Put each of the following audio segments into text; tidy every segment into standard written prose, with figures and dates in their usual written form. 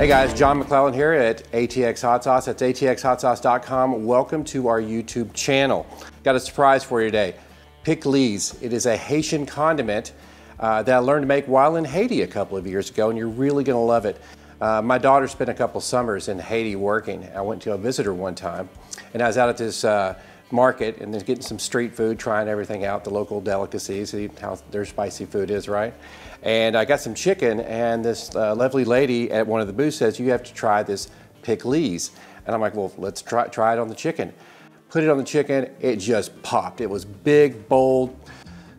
Hey guys, John McClellan here at ATX Hot Sauce. That's atxhotsauce.com. Welcome to our YouTube channel. Got a surprise for you today. Pikliz. It is a Haitian condiment that I learned to make while in Haiti a couple of years ago, and you're really going to love it. My daughter spent a couple summers in Haiti working. I went to go visit her one time, and I was out at this market and then getting some street food, trying everything out, the local delicacies, see how their spicy food is, right? And I got some chicken, and this lovely lady at one of the booths says, you have to try this Pikliz. And I'm like, well, let's try it on the chicken. Put it on the chicken, it just popped. It was big, bold,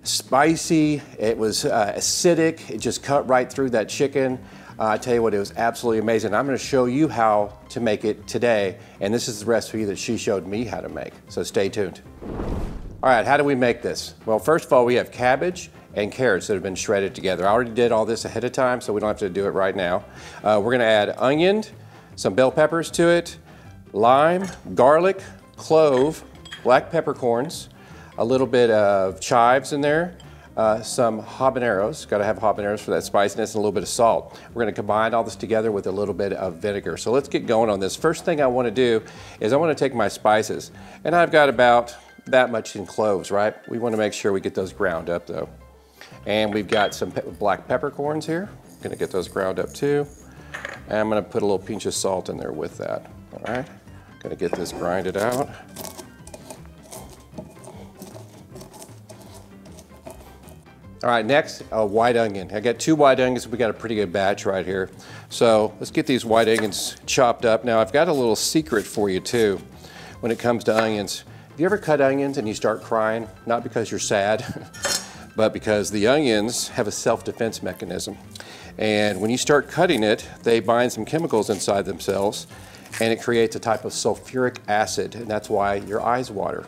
spicy, it was acidic, it just cut right through that chicken. I tell you what, it was absolutely amazing. I'm going to show you how to make it today, and this is the recipe that she showed me how to make, so stay tuned. All right, how do we make this? Well, first of all, we have cabbage and carrots that have been shredded together. I already did all this ahead of time, so we don't have to do it right now. We're going to add onion, some bell peppers to it, lime, garlic, clove, black peppercorns, a little bit of chives in there, some habaneros, got to have habaneros for that spiciness, and a little bit of salt. We're going to combine all this together with a little bit of vinegar. So let's get going on this. First thing I want to do is I want to take my spices, and I've got about that much in cloves, right? We want to make sure we get those ground up though. And we've got some black peppercorns here. Going to get those ground up too. And I'm going to put a little pinch of salt in there with that, all right? Going to get this grinded out. All right, next, a white onion. I got 2 white onions. We got a pretty good batch right here. So let's get these white onions chopped up. Now, I've got a little secret for you too when it comes to onions. Have you ever cut onions and you start crying? Not because you're sad, but because the onions have a self-defense mechanism. And when you start cutting it, they bind some chemicals inside themselves, and it creates a type of sulfuric acid, and that's why your eyes water.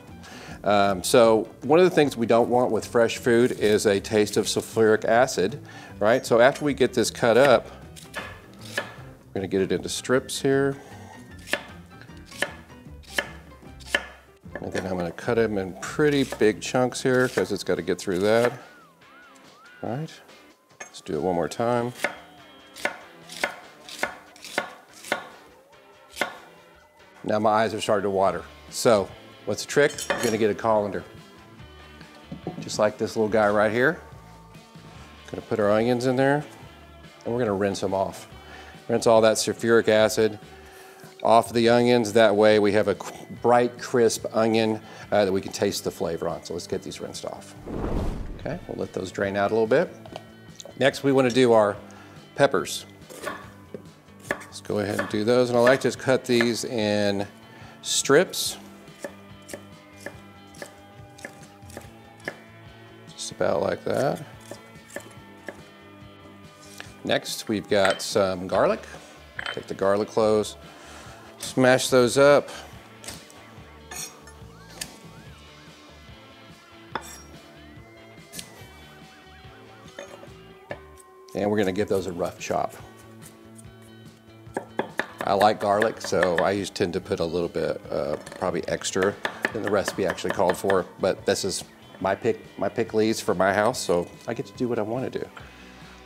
So one of the things we don't want with fresh food is a taste of sulfuric acid, right? So after we get this cut up, we're gonna get it into strips here. And then I'm gonna cut them in pretty big chunks here because it's gotta get through that. All right, let's do it one more time. Now my eyes are starting to water. So what's the trick? You're gonna get a colander. Just like this little guy right here. Gonna put our onions in there, and we're gonna rinse them off. Rinse all that sulfuric acid off the onions. That way we have a bright, crisp onion that we can taste the flavor on. So let's get these rinsed off. Okay, we'll let those drain out a little bit. Next, we wanna do our peppers. Let's go ahead and do those. And I like to just cut these in strips. Just about like that. Next, we've got some garlic. Take the garlic cloves, smash those up. And we're gonna give those a rough chop. I like garlic, so I tend to put a little bit, probably extra than the recipe actually called for, but this is my Pikliz for my house, so I get to do what I want to do.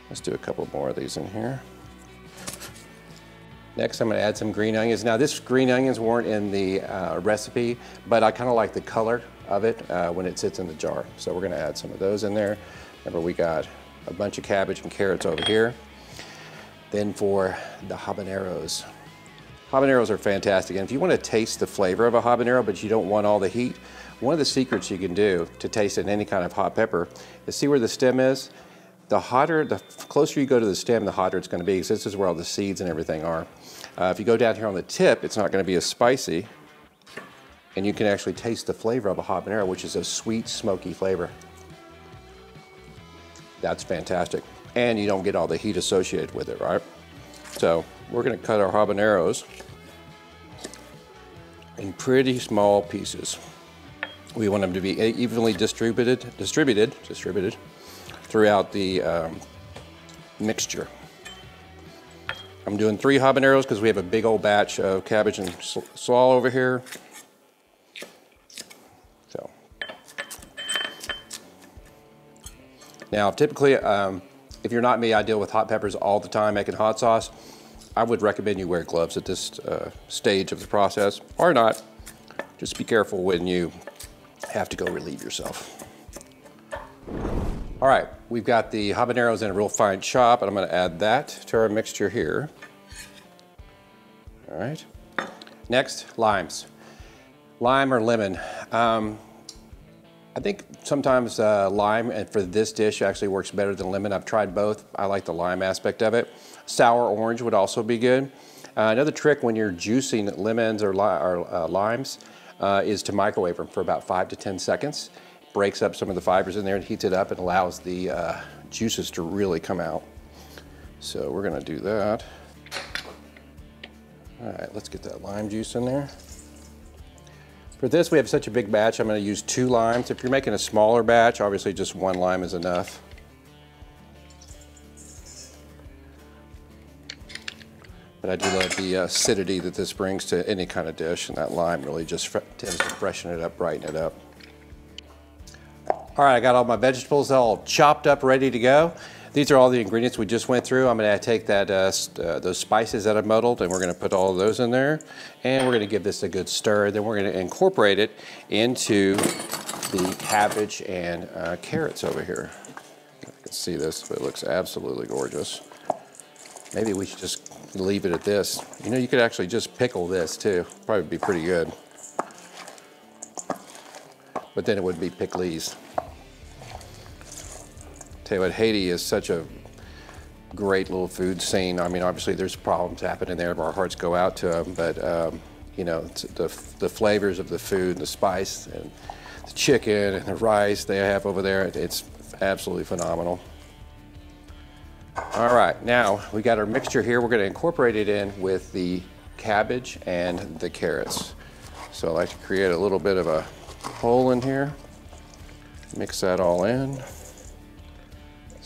Let's do a couple more of these in here. Next, I'm going to add some green onions. Now, this green onions weren't in the recipe, but I kind of like the color of it when it sits in the jar. So we're going to add some of those in there. Remember, we got a bunch of cabbage and carrots over here. Then for the habaneros. Habaneros are fantastic, and if you want to taste the flavor of a habanero, but you don't want all the heat, one of the secrets you can do to taste any kind of hot pepper is see where the stem is. The closer you go to the stem, the hotter it's going to be, because this is where all the seeds and everything are. If you go down here on the tip, it's not going to be as spicy, and you can actually taste the flavor of a habanero, which is a sweet, smoky flavor. That's fantastic, and you don't get all the heat associated with it, right? So we're going to cut our habaneros in pretty small pieces. We want them to be evenly distributed throughout the mixture. I'm doing 3 habaneros because we have a big old batch of cabbage and slaw over here. So now typically, if you're not me, I deal with hot peppers all the time making hot sauce. I would recommend you wear gloves at this stage of the process, or not. Just be careful when you have to go relieve yourself. All right, we've got the habaneros in a real fine chop, and I'm gonna add that to our mixture here. All right. Next, limes. Lime or lemon. I think sometimes lime, and for this dish, actually works better than lemon. I've tried both. I like the lime aspect of it. Sour orange would also be good. Another trick when you're juicing lemons or limes is to microwave them for about 5 to 10 seconds. Breaks up some of the fibers in there and heats it up and allows the juices to really come out. So we're gonna do that. All right, let's get that lime juice in there. For this, we have such a big batch, I'm gonna use 2 limes. If you're making a smaller batch, obviously just 1 lime is enough. But I do love the acidity that this brings to any kind of dish, and that lime really just tends to freshen it up, brighten it up. All right, I got all my vegetables all chopped up, ready to go. These are all the ingredients we just went through. I'm gonna take that, those spices that I've muddled, and we're gonna put all of those in there. And we're gonna give this a good stir. Then we're gonna incorporate it into the cabbage and carrots over here. You can see this, but it looks absolutely gorgeous. Maybe we should just leave it at this. You know, you could actually just pickle this too. Probably be pretty good. But then it would be Pikliz. Tell you what, Haiti is such a great little food scene. I mean, obviously there's problems happening there, our hearts go out to them, but you know, the flavors of the food, the spice, and the chicken and the rice they have over there, it's absolutely phenomenal. All right, now we got our mixture here. We're gonna incorporate it in with the cabbage and the carrots. So I like to create a little bit of a hole in here, mix that all in.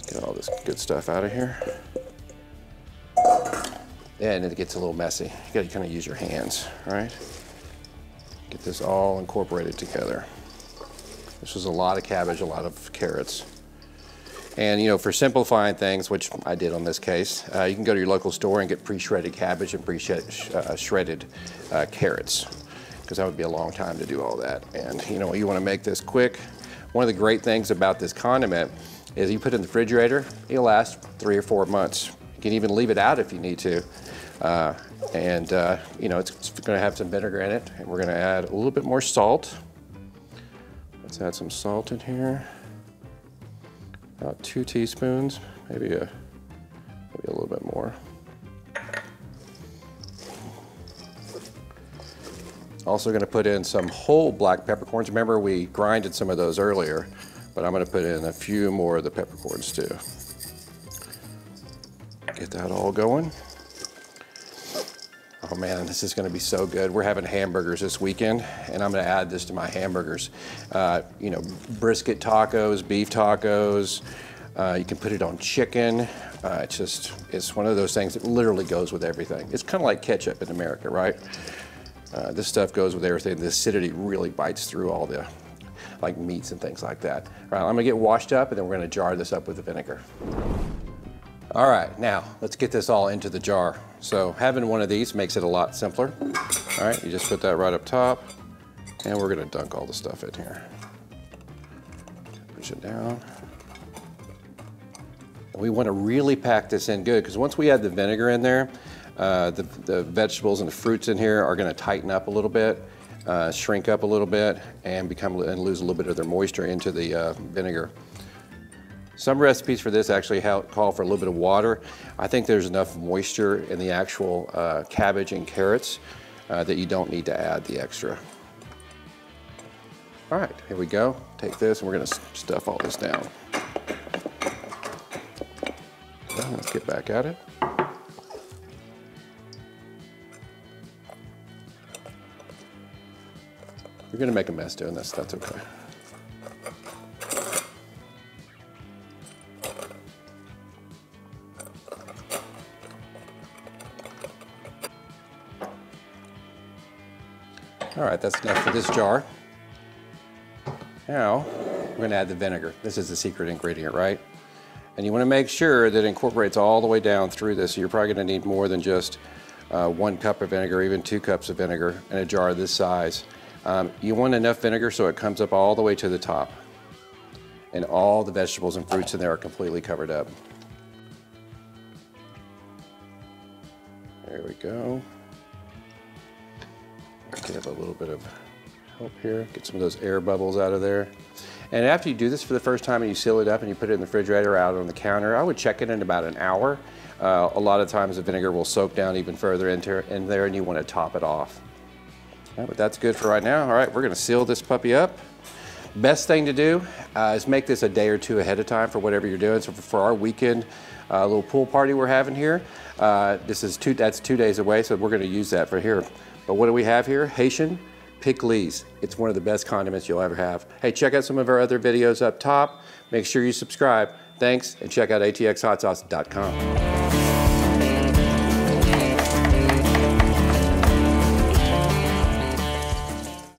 Get all this good stuff out of here. And it gets a little messy. You gotta kind of use your hands, right? Get this all incorporated together. This was a lot of cabbage, a lot of carrots. And you know, for simplifying things, which I did on this case, you can go to your local store and get pre-shredded cabbage and pre-shredded carrots, because that would be a long time to do all that. And you know, you wanna make this quick. One of the great things about this condiment is you put it in the refrigerator, it'll last 3 or 4 months. You can even leave it out if you need to. You know, it's gonna have some vinegar in it, and we're gonna add a little bit more salt. Let's add some salt in here. About 2 teaspoons, maybe a little bit more. Also gonna put in some whole black peppercorns. Remember, we grinded some of those earlier, but I'm gonna put in a few more of the peppercorns too. Get that all going. Oh man, this is gonna be so good. We're having hamburgers this weekend, and I'm gonna add this to my hamburgers. You know, brisket tacos, beef tacos, you can put it on chicken. It's one of those things that literally goes with everything. It's kind of like ketchup in America, right? This stuff goes with everything. The acidity really bites through all the like meats and things like that. All right, I'm gonna get washed up, and then we're gonna jar this up with the vinegar. All right, now let's get this all into the jar. So having one of these makes it a lot simpler. All right, you just put that right up top, and we're gonna dunk all the stuff in here. Push it down. And we wanna really pack this in good, because once we add the vinegar in there, the vegetables and the fruits in here are gonna tighten up a little bit, shrink up a little bit, and lose a little bit of their moisture into the vinegar. Some recipes for this actually call for a little bit of water. I think there's enough moisture in the actual cabbage and carrots that you don't need to add the extra. All right, here we go. Take this, and we're gonna stuff all this down. Well, let's get back at it. You're gonna make a mess doing this, that's okay. All right, that's enough for this jar. Now, we're gonna add the vinegar. This is the secret ingredient, right? And you want to make sure that it incorporates all the way down through this. So you're probably going to need more than just 1 cup of vinegar, even 2 cups of vinegar in a jar this size. You want enough vinegar so it comes up all the way to the top. And all the vegetables and fruits in there are completely covered up. There we go. Give a little bit of help here. Get some of those air bubbles out of there. And after you do this for the first time and you seal it up and you put it in the refrigerator or out on the counter, I would check it in about an hour. A lot of times the vinegar will soak down even further in there and you want to top it off. Right, but that's good for right now. All right, we're going to seal this puppy up. Best thing to do is make this a day or 2 ahead of time for whatever you're doing. So for our weekend little pool party we're having here, that's 2 days away, so we're going to use that for here. But what do we have here? Haitian Pikliz. It's one of the best condiments you'll ever have. Hey, check out some of our other videos up top. Make sure you subscribe. Thanks, and check out atxhotsauce.com.